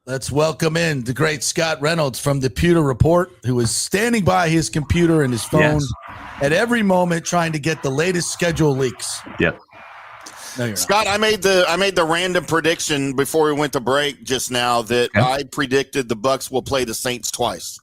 Let's welcome in the great Scott Reynolds from the Pewter Report, who is standing by his computer and his phone at every moment trying to get the latest schedule leaks. Yep. No, Scott, I made the random prediction before we went to break just now that I predicted the Bucs will play the Saints twice.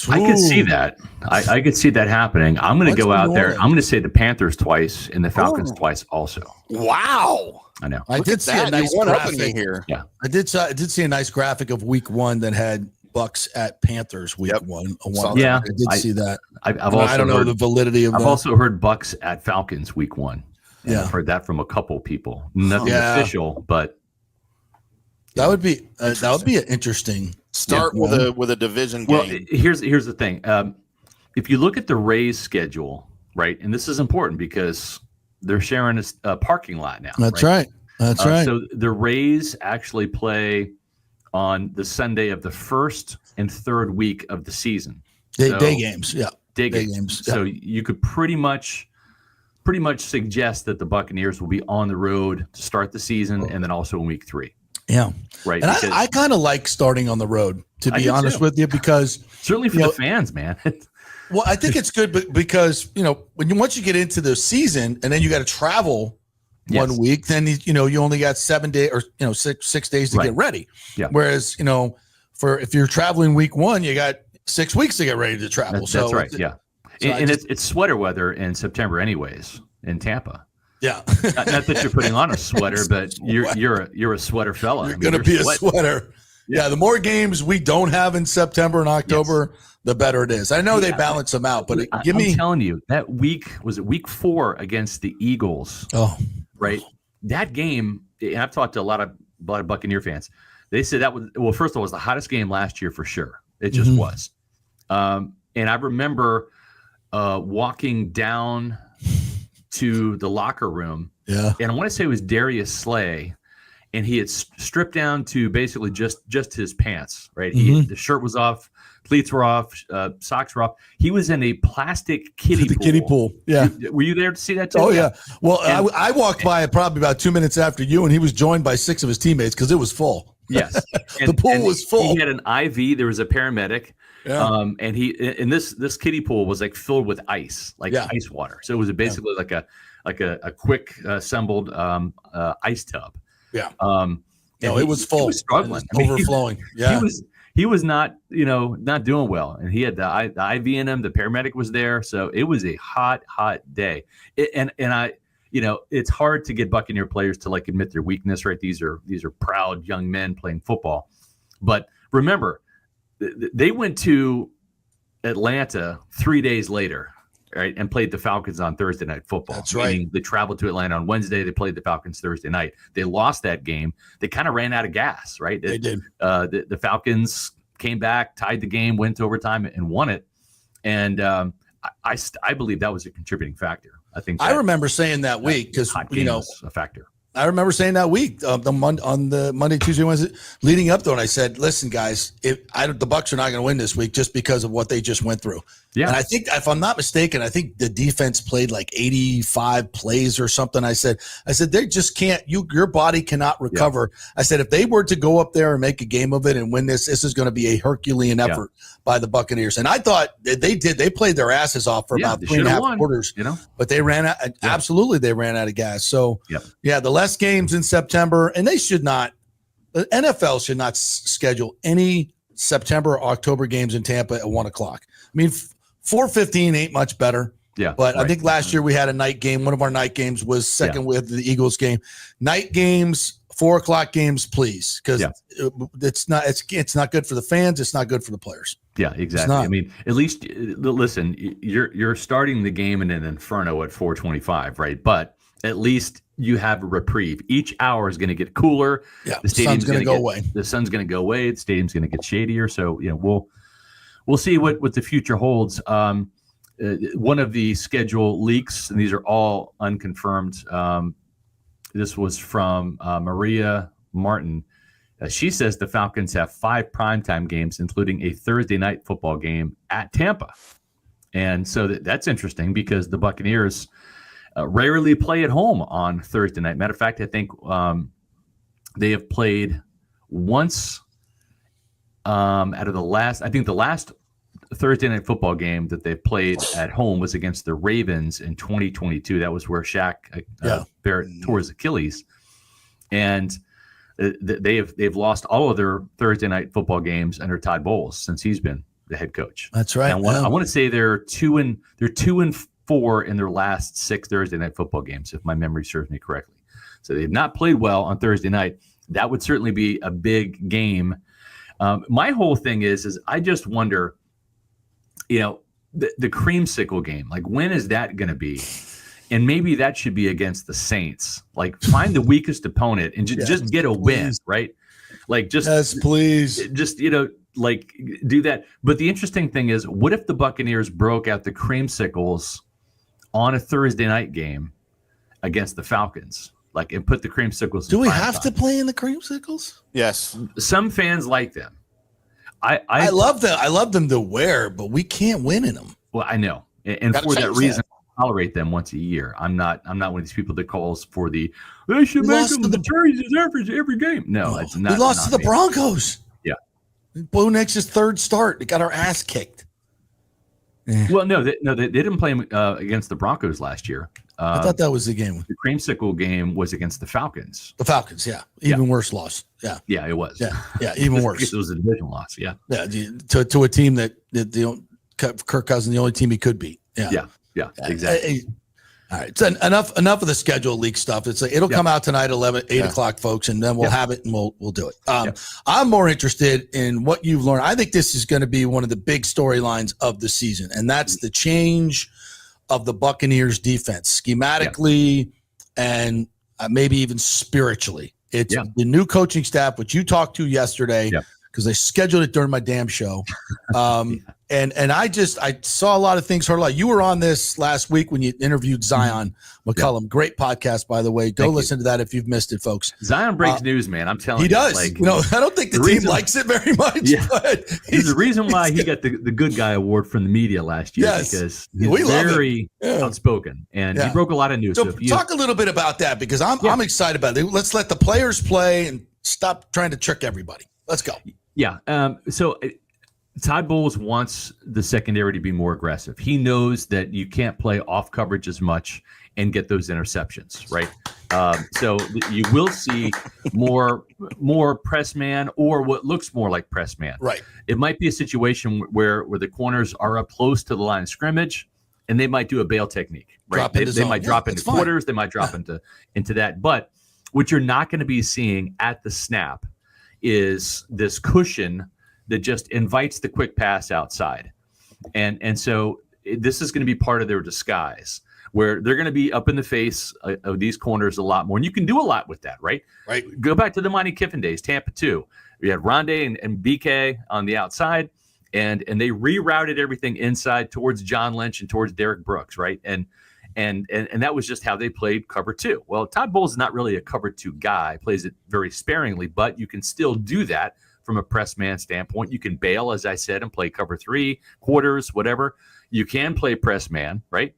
I could see that. I could see that happening. I'm going to go out there. I'm going to say the Panthers twice and the Falcons twice also. Wow. I know. I did see a nice graphic here. Yeah. I did see a nice graphic of week one that had Bucs at Panthers week one. Yeah. I did see that. I don't know the validity of that. I've also heard Bucs at Falcons week one. Yeah. I've heard that from a couple people. Nothing official, but that would be an interesting start with a division game. Well, here's the thing. If you look at the Rays schedule, right, and this is important because they're sharing a parking lot now. That's right. That's right. So the Rays actually play on the Sunday of the first and third week of the season. Day games, yeah. Day games. So you could pretty much suggest that the Buccaneers will be on the road to start the season and then also in week 3. Yeah. Right. And I kind of like starting on the road, to be honest with you, because certainly for the fans, man. Well, I think it's good because, once you get into the season and then you got to travel 1 week, then, you only got 7 days or, 6 days to get ready. Yeah. Whereas, if you're traveling week 1, you got 6 weeks to get ready to travel. That's right. Yeah. So it's sweater weather in September anyways in Tampa. Yeah. not that you're putting on a sweater, but you're a sweater fella. You're going to be a sweater. Yeah. The more games we don't have in September and October, the better it is. I know they balance them out, but I'm telling you, that week, was it week 4 against the Eagles? Oh, right. That game, and I've talked to a lot of Buccaneer fans. They said that was, first of all, it was the hottest game last year for sure. It just was. And I remember walking down to the locker room. Yeah. And I want to say it was Darius Slay. And he had stripped down to basically just his pants, right? The shirt was off, cleats were off, socks were off. He was in a plastic kiddie pool. Kiddie pool, yeah. Were you there to see that too? Oh, yeah. Well, I walked by it probably about 2 minutes after you, and he was joined by 6 of his teammates because it was full. Yes. The pool was full. He had an IV. There was a paramedic. Yeah. And this kiddie pool was like filled with ice, ice water. So it was basically like a quick assembled ice tub. Yeah. It was full. He was struggling. Overflowing. Yeah. He was not doing well. And he had the IV in him. The paramedic was there. So it was a hot day. It's hard to get Buccaneer players to admit their weakness, right? These are proud young men playing football. But remember, they went to Atlanta 3 days later, right, and played the Falcons on Thursday Night Football. That's right. They traveled to Atlanta on Wednesday. They played the Falcons Thursday night. They lost that game. They kind of ran out of gas, right? They did. The Falcons came back, tied the game, went to overtime, and won it. And I believe that was a contributing factor. I remember saying that week because a factor. I remember saying that week on the Monday, Tuesday, Wednesday, leading up to it, and I said, "Listen, guys, the Bucs are not going to win this week just because of what they just went through." Yeah, and I think, if I'm not mistaken, I think the defense played 85 plays or something. I said they just can't. Your body cannot recover. Yeah. I said if they were to go up there and make a game of it and win this is going to be a Herculean effort by the Buccaneers. And I thought they did. They played their asses off for about 3.5 quarters. But they ran out. Absolutely, they ran out of gas. So the less games in September, and they should not. The NFL should not schedule any September or October games in Tampa at 1 o'clock. I mean, 4:15 ain't much better. Yeah, but I think last year we had a night game. One of our night games was second with the Eagles game. Night games, 4 o'clock games, please, because it's not good for the fans. It's not good for the players. Yeah, exactly. I mean, at least listen, you're starting the game in an inferno at 4:25, right? But at least you have a reprieve. Each hour is going to get cooler. Yeah, the stadium's going to go away. The sun's going to go away. The stadium's going to get shadier. So we'll see what the future holds. One of the schedule leaks, and these are all unconfirmed. This was from Maria Martin. She says the Falcons have 5 primetime games, including a Thursday night football game at Tampa. And so that's interesting because the Buccaneers rarely play at home on Thursday night. Matter of fact, I think they have played once out of the last Thursday night football game that they played at home was against the Ravens in 2022. That was where Shaq Barrett tore his Achilles, and they've lost all of their Thursday night football games under Todd Bowles since he's been the head coach. That's right. I want to say they're 2-4 in their last 6 Thursday night football games, if my memory serves me correctly. So they've not played well on Thursday night. That would certainly be a big game. My whole thing is I just wonder, the creamsicle game, like when is that going to be? And maybe that should be against the Saints. Like find the weakest opponent and just get a win, right? Like please. Just, like do that. But the interesting thing is, what if the Buccaneers broke out the creamsicles on a Thursday night game against the Falcons? Like, and put the creamsicles. Do we have to play in the creamsicles? Yes. Some fans like them. I love them. I love them to wear, but we can't win in them. Well, I know, and for that reason, I tolerate them once a year. I'm not one of these people that calls for they should make them the jerseys every game. No, it's not. We lost to the Broncos. Yeah. Bo Nix's third start. They got our ass kicked. Well, no, they didn't play against the Broncos last year. I thought that was the game. The creamsicle game was against the Falcons. The Falcons, yeah. Even worse loss. Yeah. Yeah, it was. Yeah, even worse. It was a division loss, yeah. Yeah, to a team that Kirk Cousins, the only team he could beat. Yeah, exactly. All right, so enough of the schedule leak stuff. It'll come out tonight, 8 o'clock, folks, and then we'll have it and we'll do it. I'm more interested in what you've learned. I think this is going to be one of the big storylines of the season, and that's the change of the Buccaneers defense schematically and maybe even spiritually. It's the new coaching staff, which you talked to yesterday, because they scheduled it during my damn show. And I saw a lot of things, heard a lot. You were on this last week when you interviewed Zion McCullum. Great podcast, by the way. Go listen to that if you've missed it, folks. Zion breaks news, man. I'm telling you. He does. I don't think the team likes it very much. Yeah. But there's a reason why he got the good guy award from the media last year, because he's very outspoken, and he broke a lot of news. So talk a little bit about that, because I'm excited about it. Let's let the players play and stop trying to trick everybody. Let's go. Yeah. So Todd Bowles wants the secondary to be more aggressive. He knows that you can't play off coverage as much and get those interceptions, right? So you will see more press man, or what looks more like press man. Right. It might be a situation where the corners are up close to the line of scrimmage, and they might do a bail technique. Right. They might drop into quarters. They might drop into that. But what you're not going to be seeing at the snap is this cushion that just invites the quick pass outside. And so this is going to be part of their disguise, where they're going to be up in the face of these corners a lot more. And you can do a lot with that, right? Right. Go back to the Monty Kiffin days, Tampa 2. We had Rondé and BK on the outside, and they rerouted everything inside towards John Lynch and towards Derek Brooks, right? And that was just how they played cover 2. Well, Todd Bowles is not really a cover 2 guy, plays it very sparingly, but you can still do that from a press man standpoint. You can bail, as I said, and play cover 3, quarters, whatever. You can play press man, right?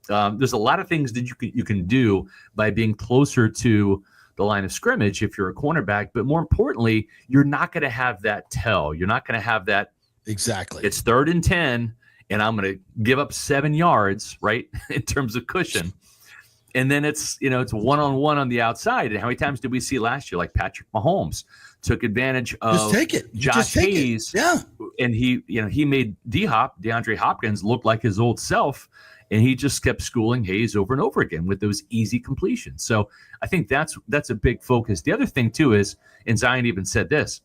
There's a lot of things that you can do by being closer to the line of scrimmage if you're a cornerback. But more importantly, you're not going to have that tell. You're not going to have that. Exactly. It's 3rd and 10, and I'm going to give up 7 yards, right, in terms of cushion. And then it's one-on-one on the outside. And how many times did we see last year, like Patrick Mahomes took advantage of Josh Hayes? Yeah. And he made DeAndre Hopkins look like his old self, and he just kept schooling Hayes over and over again with those easy completions. So I think that's a big focus. The other thing too is, and Zion even said this,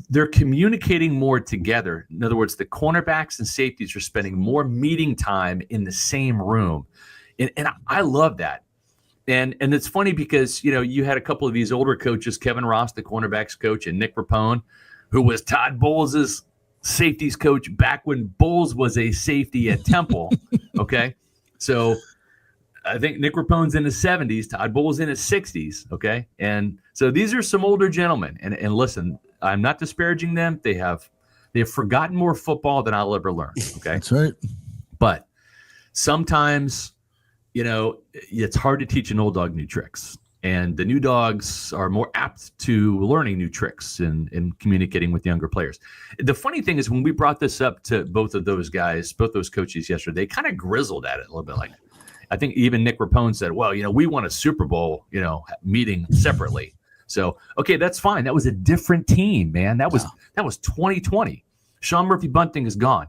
they're communicating more together. In other words, the cornerbacks and safeties are spending more meeting time in the same room. And I love that. And it's funny because, you had a couple of these older coaches, Kevin Ross, the cornerbacks coach, and Nick Rapone, who was Todd Bowles' safeties coach back when Bowles was a safety at Temple. Okay. So I think Nick Rapone's in his 70s, Todd Bowles in his 60s. Okay. And so these are some older gentlemen. And listen, I'm not disparaging them. They have forgotten more football than I'll ever learn. Okay. That's right. But sometimes, it's hard to teach an old dog new tricks. And the new dogs are more apt to learning new tricks and communicating with younger players. The funny thing is when we brought this up to both of those guys, both those coaches yesterday, they kind of grizzled at it a little bit. Like, I think even Nick Rapone said, well, we won a Super Bowl, meeting separately. So, okay, that's fine. That was a different team, man. That was 2020. Sean Murphy-Bunting is gone.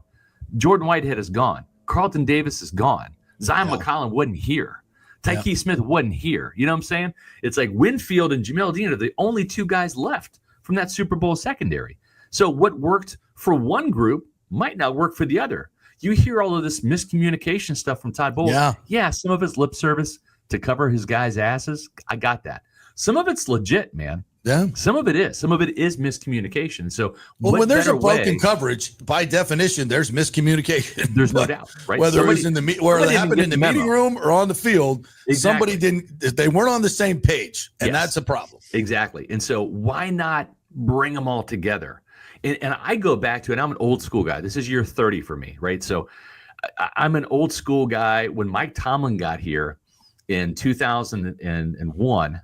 Jordan Whitehead is gone. Carlton Davis is gone. Zion McCollum wasn't here. Tyke Smith wasn't here. You know what I'm saying? It's like Winfield and Jamel Dean are the only two guys left from that Super Bowl secondary. So what worked for one group might not work for the other. You hear all of this miscommunication stuff from Todd Bowles. Yeah, some of it's lip service to cover his guys' asses. I got that. Some of it's legit, man. Yeah. Some of it is. Some of it is miscommunication. So when there's a broken coverage, by definition, there's miscommunication. There's no doubt, right? Whether it was in where it happened in the meeting room or on the field, somebody they weren't on the same page, and that's a problem. Exactly. And so why not bring them all together? And I go back to it. I'm an old school guy. This is year 30 for me, right? So I'm an old school guy. When Mike Tomlin got here in 2001,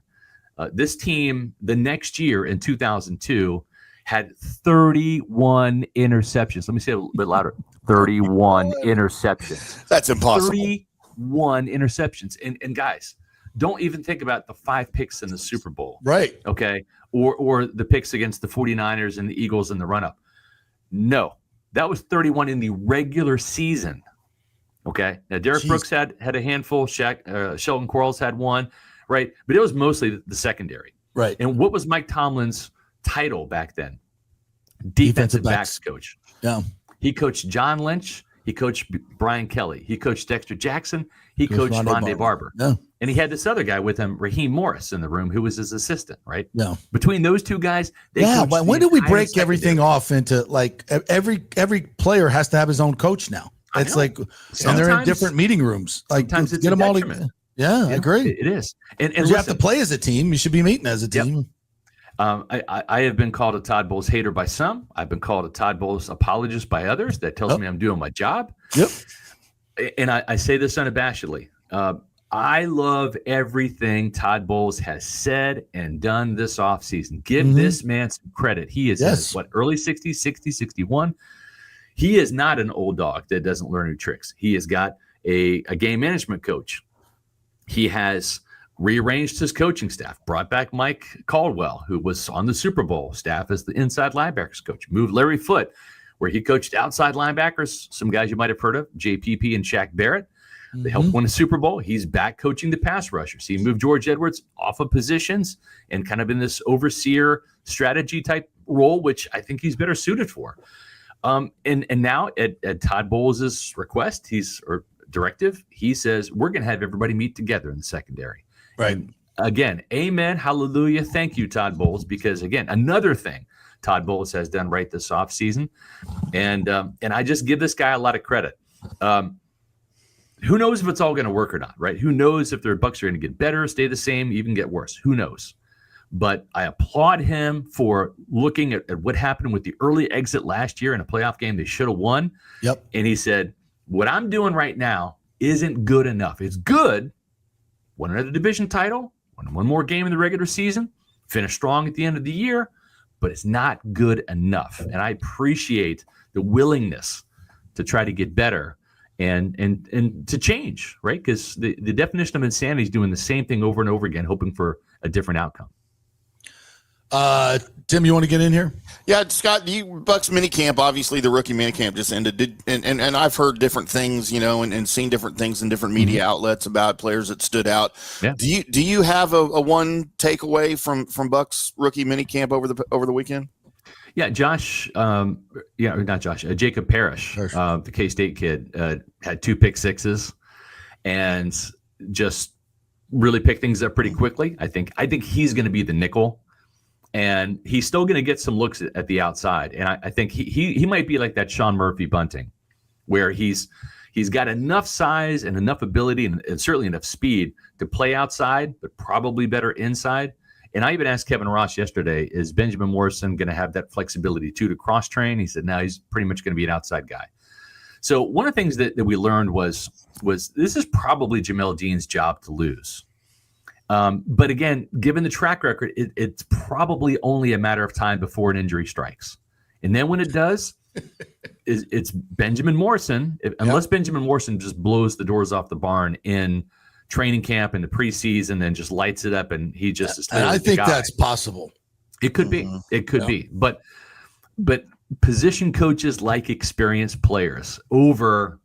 this team the next year in 2002 had 31 interceptions. Let me say it a little bit louder. 31 interceptions. That's impossible. 31 interceptions. And guys, don't even think about the 5 picks in the Super Bowl. Right. Okay. Or the picks against the 49ers and the Eagles in the run-up. No. That was 31 in the regular season. Okay. Now Derek Brooks had a handful. Sheldon Quarles had one. Right. But it was mostly the secondary. Right. And what was Mike Tomlin's title back then? Defensive backs coach. Yeah. He coached John Lynch. He coached Brian Kelly. He coached Dexter Jackson. He coached Rondé Barber. Yeah. And he had this other guy with him, Raheem Morris, in the room, who was his assistant, right? Yeah. Between those two guys, but when do we break everything off into like every player has to have his own coach now? It's like, and they're in different meeting rooms. Like, sometimes it's get them all together. Yeah, I agree. It is. And you have to play as a team. You should be meeting as a team. I have been called a Todd Bowles hater by some. I've been called a Todd Bowles apologist by others. That tells me I'm doing my job. Yep. And I say this unabashedly. I love everything Todd Bowles has said and done this offseason. Give this man some credit. He is in his, early 60s, 60, 61. He is not an old dog that doesn't learn new tricks. He has got a game management coach. He has rearranged his coaching staff, brought back Mike Caldwell, who was on the Super Bowl staff as the inside linebackers coach, moved Larry Foote, where he coached outside linebackers, some guys you might have heard of, JPP and Shaq Barrett. They helped win a Super Bowl. He's back coaching the pass rushers. He moved George Edwards off of positions and kind of in this overseer strategy type role, which I think he's better suited for. And now at Todd Bowles' request, directive, he says, we're going to have everybody meet together in the secondary. Right. And again, amen, hallelujah. Thank you, Todd Bowles, because again, another thing Todd Bowles has done right this offseason. And I just give this guy a lot of credit. Who knows if it's all going to work or not, right? Who knows if their Bucs are going to get better, stay the same, even get worse? Who knows? But I applaud him for looking at what happened with the early exit last year in a playoff game they should have won. Yep. And he said, what I'm doing right now isn't good enough. It's good. Won another division title, won one more game in the regular season, finish strong at the end of the year, but it's not good enough. And I appreciate the willingness to try to get better and to change, right? Because the definition of insanity is doing the same thing over and over again, hoping for a different outcome. Tim, you want to get in here? Yeah, Scott, Bucs minicamp, obviously the rookie minicamp just ended. And I've heard different things, and seen different things in different media outlets about players that stood out. Yeah. Do you have a one takeaway from Bucs rookie minicamp over the weekend? Yeah, Jacob Parrish, the K-State kid, had 2 pick sixes and just really picked things up pretty quickly. I think he's going to be the nickel. And he's still going to get some looks at the outside. And I think he might be like that Sean Murphy-Bunting, where he's got enough size and enough ability and certainly enough speed to play outside, but probably better inside. And I even asked Kevin Ross yesterday, is Benjamin Morrison going to have that flexibility too to cross-train? He said, no, he's pretty much going to be an outside guy. So one of the things that we learned was this is probably Jamel Dean's job to lose. But again, given the track record, it's probably only a matter of time before an injury strikes. And then when it does, it's Benjamin Morrison. Unless Benjamin Morrison just blows the doors off the barn in training camp and the preseason and just lights it up, and he just is. And I think that's possible. It could be. It could be. But position coaches like experienced players over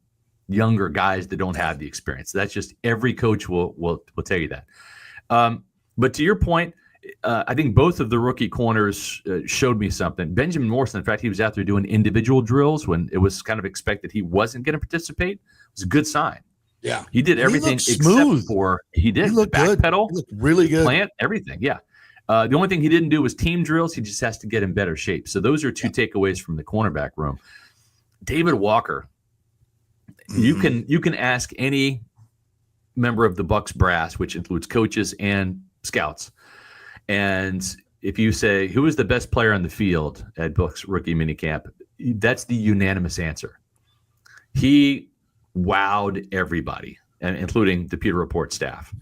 younger guys that don't have the experience. That's just every coach will tell you that. But to your point, I think both of the rookie corners showed me something. Benjamin Morrison, in fact, he was out there doing individual drills when it was kind of expected he wasn't going to participate. It was a good sign. Yeah. He did everything except for he did the back pedal, really good, plant, everything. Yeah. The only thing he didn't do was team drills. He just has to get in better shape. So those are two takeaways from the cornerback room. David Walker, you can ask any member of the Bucs brass, which includes coaches and scouts, and if you say who is the best player on the field at Bucs rookie minicamp, that's the unanimous answer. He wowed everybody, and including the Peter Report staff.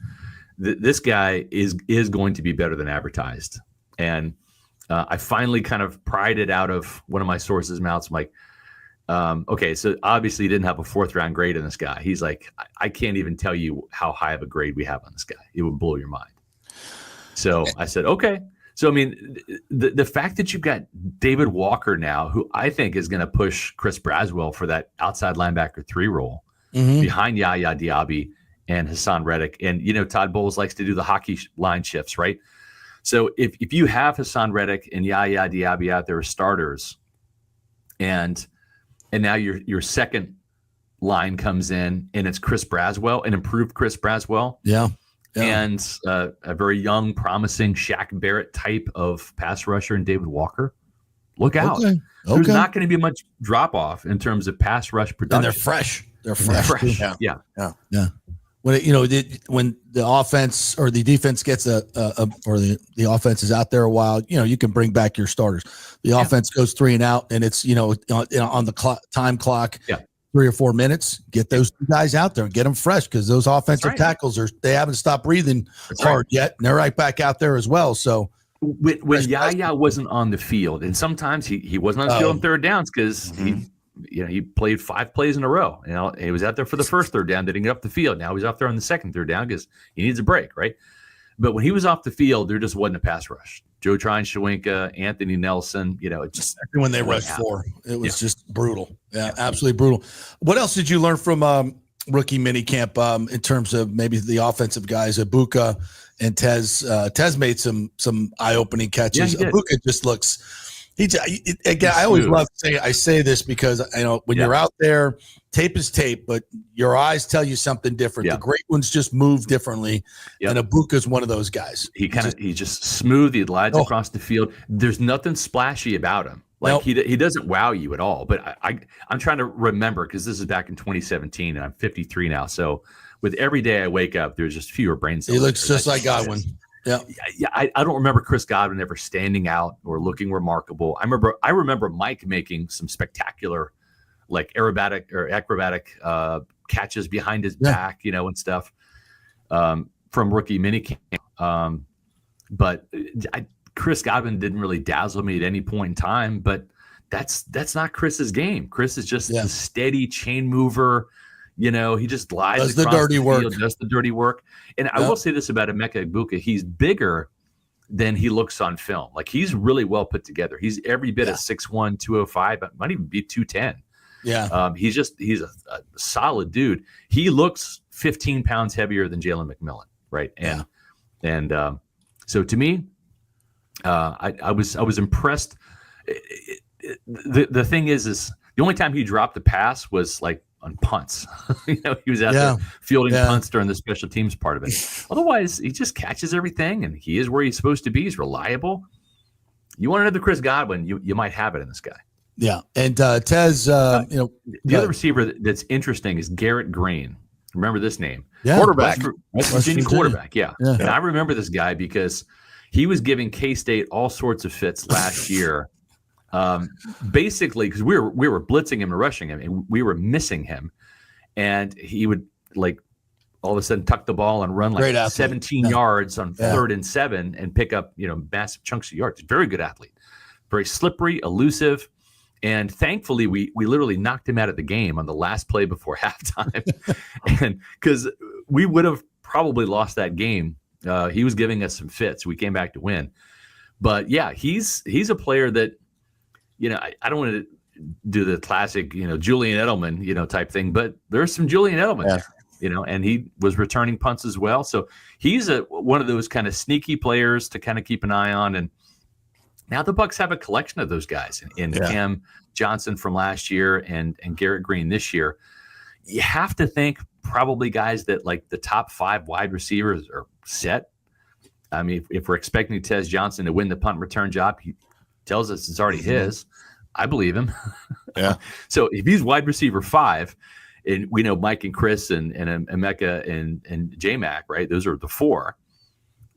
This guy is going to be better than advertised. And I finally kind of pried it out of one of my sources' mouths. I'm like, okay, so obviously he didn't have a 4th round grade on this guy. He's like, I can't even tell you how high of a grade we have on this guy. It would blow your mind. So I said, okay. So, I mean, the fact that you've got David Walker now, who I think is going to push Chris Braswell for that outside linebacker 3 role behind Yaya Diaby and Hassan Reddick. And, Todd Bowles likes to do the hockey line shifts, right? So if you have Hassan Reddick and Yaya Diaby out there as starters, and now your second line comes in and it's Chris Braswell, an improved Chris Braswell. Yeah. And a very young, promising Shaq Barrett type of pass rusher in David Walker. Look out. Okay. There's not going to be much drop-off in terms of pass rush production. And they're fresh. They're fresh. Yeah. When when the offense or the defense gets or the offense is out there a while, you can bring back your starters. The offense goes 3 and out, and it's on the time clock. 3 or 4 minutes. Get those guys out there and get them fresh, because those offensive tackles they haven't stopped breathing hard yet, and they're right back out there as well. So when Yaya wasn't on the field, and sometimes he wasn't on the field on 3rd downs because he played 5 plays in a row. He was out there for the first 3rd down, didn't get up the field. Now he's out there on the second 3rd down because he needs a break, right? But when he was off the field, there just wasn't a pass rush. Joe Trine-Shawinka, Anthony Nelson, it just when they rushed 4, it was just brutal. Yeah, absolutely brutal. What else did you learn from rookie minicamp in terms of maybe the offensive guys? Ibuka and Tez. Tez made some eye-opening catches. Ibuka just looks. I always love to say this because when you're out there, tape is tape, but your eyes tell you something different. The great ones just move differently, and Ibuka's one of those guys. He's just smooth. He glides across the field. There's nothing splashy about him. He doesn't wow you at all. But I'm trying to remember, because this is back in 2017, and I'm 53 now. So with every day I wake up, there's just fewer brain cells. He looks just like Godwin. Yeah. I don't remember Chris Godwin ever standing out or looking remarkable. I remember Mike making some spectacular, like acrobatic catches behind his back, and stuff from rookie minicamp. But Chris Godwin didn't really dazzle me at any point in time. But that's not Chris's game. Chris is just the steady chain mover. He just glides does across the dirty work. Field, does the dirty work. And I will say this about Emeka Egbuka. He's bigger than he looks on film. Like, he's really well put together. He's every bit of 6'1", 205, might even be 210. Yeah. He's a solid dude. He looks 15 pounds heavier than Jalen McMillan, right? And so to me, I was impressed. The thing is the only time he dropped the pass was like on punts. He was out there fielding punts during the special teams part of it. Otherwise, he just catches everything, and he is where he's supposed to be. He's reliable. You want another Chris Godwin, you might have it in this guy. Yeah, and Tez, the other receiver that's interesting is Garrett Green. Remember this name? Yeah, quarterback, West Virginia quarterback. Yeah, and I remember this guy because he was giving K-State all sorts of fits last year. Basically, because we were blitzing him and rushing him, and we were missing him, and he would all of a sudden tuck the ball and run like 17 yards on 3rd and 7 and pick up, massive chunks of yards. Very good athlete, very slippery, elusive. And thankfully, we literally knocked him out of the game on the last play before halftime. And because we would have probably lost that game. He was giving us some fits. We came back to win. But yeah, he's a player that, I don't want to do the classic, Julian Edelman, type thing, but there's some Julian Edelman there, and he was returning punts as well. So he's one of those kind of sneaky players to kind of keep an eye on. And now the Bucs have a collection of those guys in Cam Johnson from last year and Garrett Green this year. You have to think probably guys that like the top 5 wide receivers are set. I mean, if we're expecting Tez Johnson to win the punt return job, he tells us it's already his. I believe him. Yeah. So if he's wide receiver 5, and we know Mike and Chris and Emeka and J-Mac, right? Those are the 4.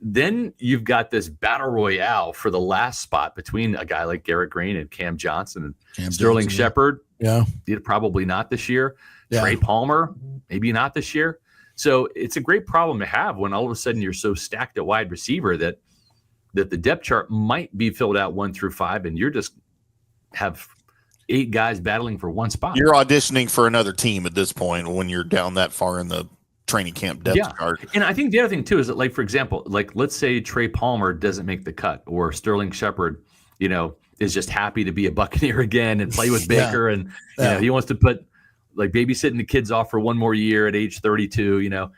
Then you've got this battle royale for the last spot between a guy like Garrett Green and Cam Johnson and Sterling Shepard. Yeah. Probably not this year. Yeah. Trey Palmer, maybe not this year. So it's a great problem to have when all of a sudden you're so stacked at wide receiver that the depth chart might be filled out 1 through 5, and you're just have 8 guys battling for one spot. You're auditioning for another team at this point when you're down that far in the training camp depth chart. And I think the other thing too is that, like, for example, like let's say Trey Palmer doesn't make the cut, or Sterling Shepard, is just happy to be a Buccaneer again and play with Baker, and he wants to put like babysitting the kids off for one more year at age 32,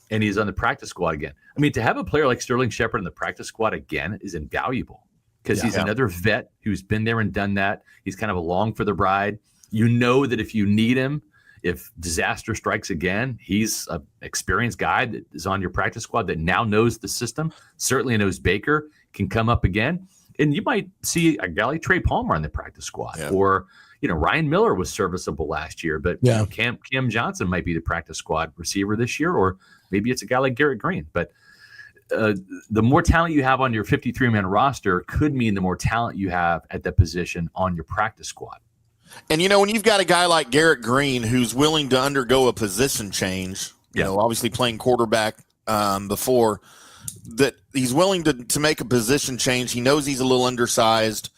and he's on the practice squad again. I mean, to have a player like Sterling Shepard in the practice squad again is invaluable because he's another vet who's been there and done that. He's kind of along for the ride. That if you need him, if disaster strikes again, he's an experienced guy that is on your practice squad that now knows the system, certainly knows Baker, can come up again. And you might see a guy like Trey Palmer on the practice squad, or Ryan Miller was serviceable last year, but Cam Johnson might be the practice squad receiver this year, or maybe it's a guy like Garrett Green. But the more talent you have on your 53-man roster could mean the more talent you have at that position on your practice squad. And, when you've got a guy like Garrett Green who's willing to undergo a position change, obviously playing quarterback before, that he's willing to make a position change. He knows he's a little undersized.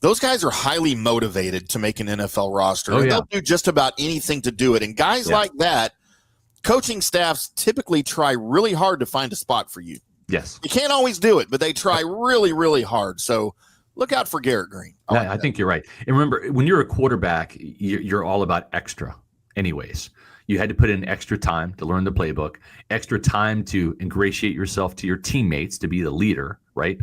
Those guys are highly motivated to make an NFL roster. They'll do just about anything to do it. And guys like that, coaching staffs typically try really hard to find a spot for you. Yes. You can't always do it, but they try really, really hard. So look out for Garrett Green. I think you're right. And remember, when you're a quarterback, you're all about extra anyways. You had to put in extra time to learn the playbook, extra time to ingratiate yourself to your teammates, to be the leader, right?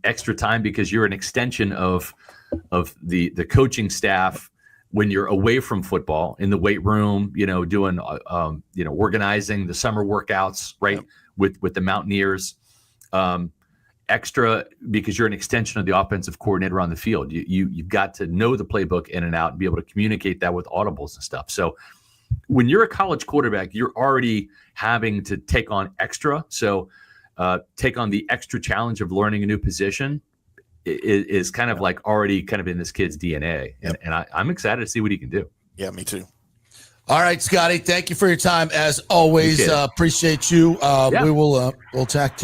Extra time because you're an extension of the coaching staff when you're away from football, in the weight room, doing organizing the summer workouts, right? With the Mountaineers. Extra because you're an extension of the offensive coordinator on the field. You've got to know the playbook in and out and be able to communicate that with audibles and stuff. So when you're a college quarterback, you're already having to take on extra. So take on the extra challenge of learning a new position is kind of like already kind of in this kid's DNA. And I'm excited to see what he can do. Yeah, me too. All right, Scotty, thank you for your time. As always, appreciate you. We will we'll chat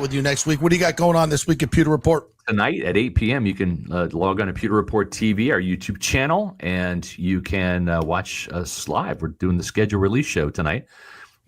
with you next week. What do you got going on this week at Pewter Report? Tonight at 8 p.m., you can log on to Pewter Report TV, our YouTube channel, and you can watch us live. We're doing the schedule release show tonight.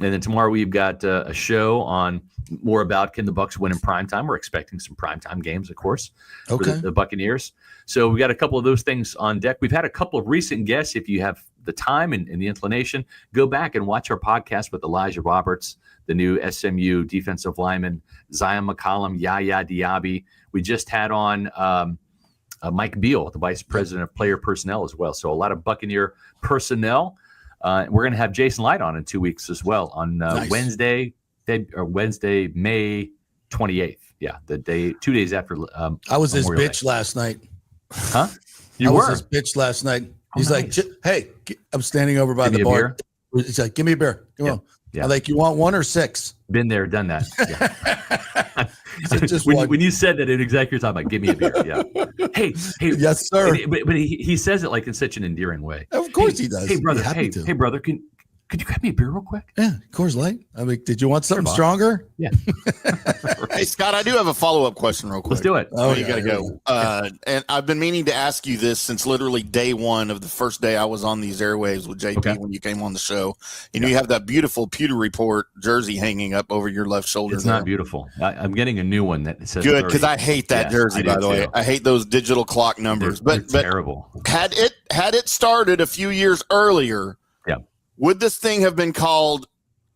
And then tomorrow we've got a show on more about can the Bucs win in primetime. We're expecting some primetime games, of course, for the Buccaneers. So we got a couple of those things on deck. We've had a couple of recent guests. If you have the time and the inclination, go back and watch our podcast with Elijah Roberts, the new SMU defensive lineman, Zion McCollum, Yaya Diaby. We just had on Mike Beal, the vice president of player personnel as well. So a lot of Buccaneer personnel. We're going to have Jason Light on in 2 weeks as well on Wednesday, May 28th. Yeah, 2 days after. I was his Memorial bitch Day. last night. Huh? I was his bitch last night. He's like, hey, I'm standing over by the bar. He's like, give me a beer. Come on. Yeah. I'm like, you want 1 or 6? Been there, done that. Yeah. So just when you said that, it exactly you're talking about. Give me a beer. Yeah. Hey. Yes, sir. But he says it like in such an endearing way. Of course he does. Hey, brother. Hey, brother. Can Could you grab me a beer real quick? Yeah, Coors Light. I mean, did you want something stronger? Yeah. Hey, Scott, I do have a follow-up question real quick. Let's do it. Oh, you got to go. And I've been meaning to ask you this since literally day one of the first day I was on these airwaves with JP when you came on the show. And you have that beautiful Pewter Report jersey hanging up over your left shoulder. It's not beautiful. I'm getting a new one that says good, because I hate that jersey, by the way. I hate those digital clock numbers. They're but terrible. Had it started a few years earlier, would this thing have been called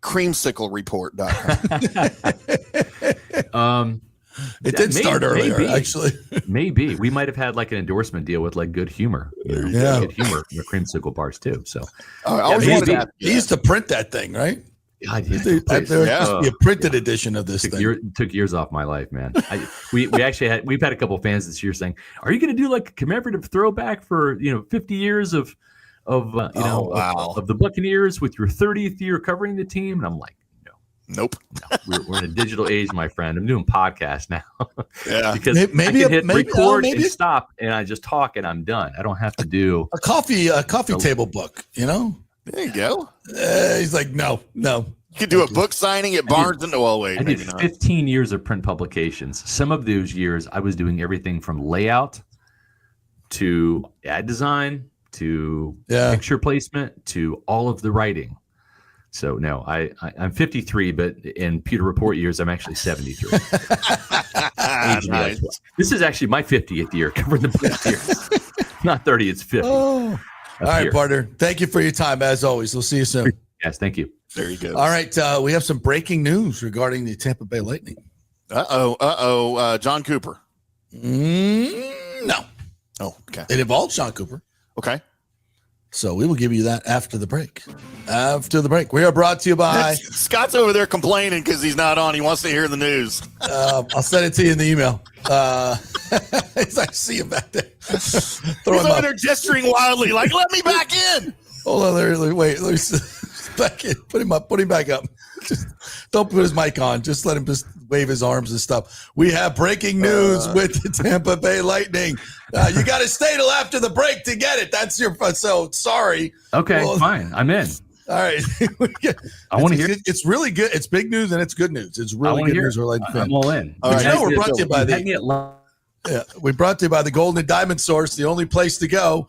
creamsiclereport.com? It did start earlier, actually. Maybe we might have had like an endorsement deal with like Good Humor. Good humor in the creamsicle bars too. So he used to print that thing, right? God, There used to be a printed edition of this thing. Took years off my life, man. We've had a couple of fans this year saying, "Are you going to do like a commemorative throwback for 50 years of the Buccaneers with your 30th year covering the team?" And I'm like, Nope. We're in a digital age, my friend. I'm doing podcasts now. Because maybe I can hit record and stop, and I just talk, and I'm done. I don't have to do a coffee table book. There you go. He's like, no. You could do a book signing at Barnes and Noble. I did 15 years of print publications. Some of those years, I was doing everything from layout to ad design to picture placement to all of the writing. So no, I'm 53, but in Pewter Report years, I'm actually 73. Nice. This is actually my 50th year covering the Bucs years. Not 30, it's 50. All right, partner. Thank you for your time, as always. We'll see you soon. Yes, thank you. There you go. All right, we have some breaking news regarding the Tampa Bay Lightning. John Cooper. No. Oh, okay. It involves Sean Cooper. Okay. So we will give you that after the break. We are brought to you by Scott's over there complaining because he's not on. He wants to hear the news. I'll send it to you in the email. I see him back there. He's over there gesturing wildly, like, "Let me back in." Hold on, wait. Let me back in. Put him up. Put him back up. Just don't put his mic on. Just let him just wave his arms and stuff. We have breaking news with the Tampa Bay Lightning. You got to stay till after the break to get it. That's so sorry. Okay, fine. I'm in. All right. I want to hear it. It's really good. It's big news and it's good news. It's really good news. I'm all in. All right. We're brought to you by we're brought to you by the Golden and Diamond Source, the only place to go.